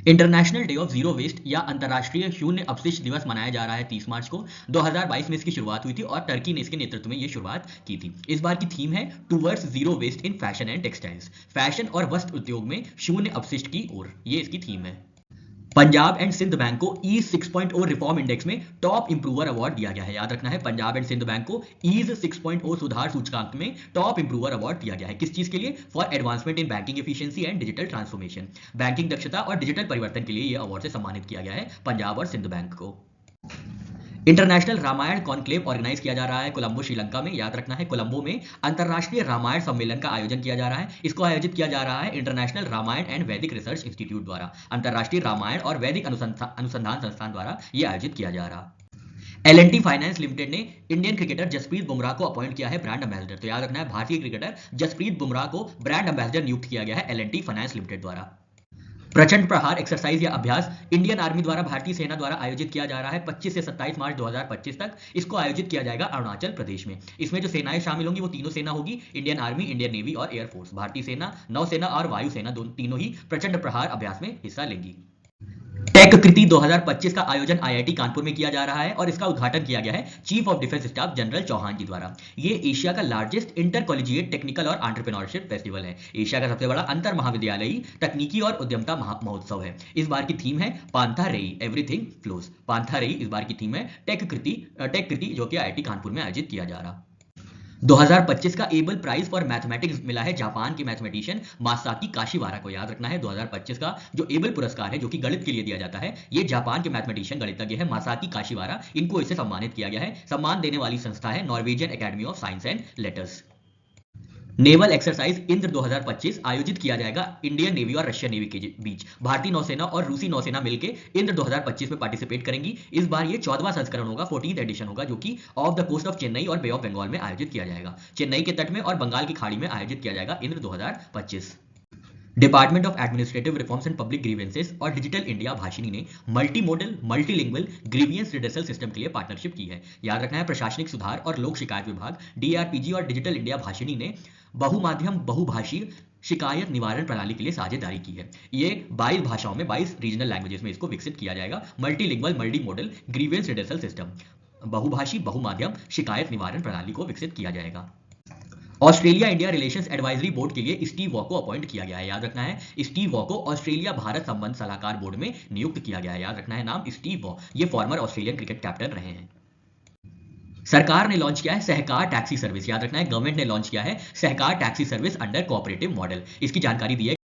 International day of zero waste या अंतर्राष्ट्रीय शून्य अपशिष्ट दिवस मनाया जा रहा है 30 मार्च को। 2022 में इसकी शुरुआत हुई थी और टर्की ने इसके नेतृत्व में ये शुरुआत की थी। इस बार की थीम है towards zero waste in fashion and textiles, fashion और वस्त्र उद्योग में शून्य अपशिष्ट की ओर, ये इसकी थीम है। पंजाब एंड सिंध बैंक को ईज 6.0 रिफॉर्म इंडेक्स में टॉप इंप्रूवर अवार्ड दिया गया है। याद रखना है, पंजाब एंड सिंध बैंक को ईज 6.0 सुधार सूचकांक में टॉप इंप्रूवर अवार्ड दिया गया है। किस चीज के लिए? For advancement in banking efficiency and digital transformation. Banking दक्षता और डिजिटल परिवर्तन के लिए यह अवार्ड से सम्मानित किया गया है पंजाब और सिंध बैंक को। इंटरनेशनल रामायण कॉन्क्लेव ऑर्गेनाइज किया जा रहा है कोलंबो, श्रीलंका में। याद रखना है, कोलंबो में अंतरराष्ट्रीय रामायण सम्मेलन का आयोजन किया जा रहा है। इसको आयोजित किया जा रहा है इंटरनेशनल रामायण एंड वैदिक रिसर्च इंस्टीट्यूट द्वारा, अंतरराष्ट्रीय रामायण और वैदिक अनुसंधान संस्थान द्वारा यह आयोजित किया जा रहा। L&T फाइनेंस लिमिटेड ने इंडियन क्रिकेटर जसप्रीत बुमराह को अपॉइंट किया है ब्रांड एम्बेसडर। तो याद रखना है, भारतीय क्रिकेटर जसप्रीत बुमराह को ब्रांड एम्बेसडर नियुक्त किया गया है L&T फाइनेंस लिमिटेड द्वारा। प्रचंड प्रहार एक्सरसाइज या अभ्यास इंडियन आर्मी द्वारा भारतीय सेना द्वारा आयोजित किया जा रहा है 25 से 27 मार्च 2025 तक। इसको आयोजित किया जाएगा अरुणाचल प्रदेश में। इसमें जो सेनाएं शामिल होंगी वो तीनों सेना होगी, इंडियन आर्मी, इंडियन नेवी और एयरफोर्स। भारतीय सेना, नौसेना और वायुसेना तीनों ही प्रचंड प्रहार अभ्यास में हिस्सा लेंगी। टेक कृति 2025 का आयोजन IIT कानपुर में किया जा रहा है और इसका उद्घाटन किया गया है chief of defence staff general Chauhan ji द्वारा। ये एशिया का लार्जेस्ट इंटर कॉलेजिएट टेक्निकल और एंटरप्रेन्योरशिप फेस्टिवल है। एशिया का सबसे बड़ा अंतर महाविद्यालयी तकनीकी और उद्यमता महोत्सव है। इस बार की थीम है पांथा रेई, एवरीथिंग फ्लोस। पांथा रेई इस बार की थीम है टेक कृति जो कि IIT कानपुर में आयोजित किया जा रहा। 2025 का एबल प्राइज फॉर मैथमेटिक्स मिला है जापान के मैथमेटिशियन मासाकी काशिवारा को। याद रखना है, 2025 का जो एबल पुरस्कार है जो कि गणित के लिए दिया जाता है, ये जापान के मैथमेटिशियन गणितज्ञ है मासाकी काशिवारा, इनको इसे सम्मानित किया गया है। सम्मान देने वाली संस्था है Norwegian academy of science and letters. Naval exercise Indra 2025 आयोजित किया जाएगा इंडियन नेवी और रशियन नेवी के बीच। भारतीय नौसेना और रूसी नौसेना मिलकर इंद्र 2025 में पार्टिसिपेट करेंगी। इस बार ये 14वां संस्करण होगा, 14th एडिशन होगा, जो कि off the coast of Chennai और बे ऑफ बंगाल में आयोजित किया जाएगा। चेन्नई के तट में और बंगाल की खाड़ी में आयोजित किया जाएगा Indra 2025। Department of administrative reforms and public grievances और डिजिटल इंडिया भाषिनी ने multi modal multilingual grievance redressal system के लिए पार्टनरशिप की है। याद रखना है, प्रशासनिक सुधार और लोक शिकायत विभाग DRPG और डिजिटल इंडिया भाषिनी ने बहुमाध्यम बहुभाषीय शिकायत निवारण प्रणाली के लिए साझेदारी की है। ये 22 भाषाओं में 22 रीजनल लैंग्वेजेस में इसको विकसित किया जाएगा। Multilingual multi modal grievance redressal system, बहुभाषी बहुमाध्यम शिकायत निवारण प्रणाली को विकसित किया जाएगा। Australia India relations advisory board के लिए स्टीव वॉ को अपॉइंट किया गया है। याद रखना है, स्टीव वॉ को ऑस्ट्रेलिया भारत संबंध सलाहकार बोर्ड में नियुक्त किया गया है। याद रखना है नाम स्टीव वॉ, ये फॉर्मर ऑस्ट्रेलियन क्रिकेट कैप्टन रहे हैं। सरकार ने लॉन्च किया है सहकार टैक्सी सर्विस। याद रखना है, गवर्नमेंट ने लॉन्च किया है Sahkar taxi service under cooperative model. इसकी जानकारी दी है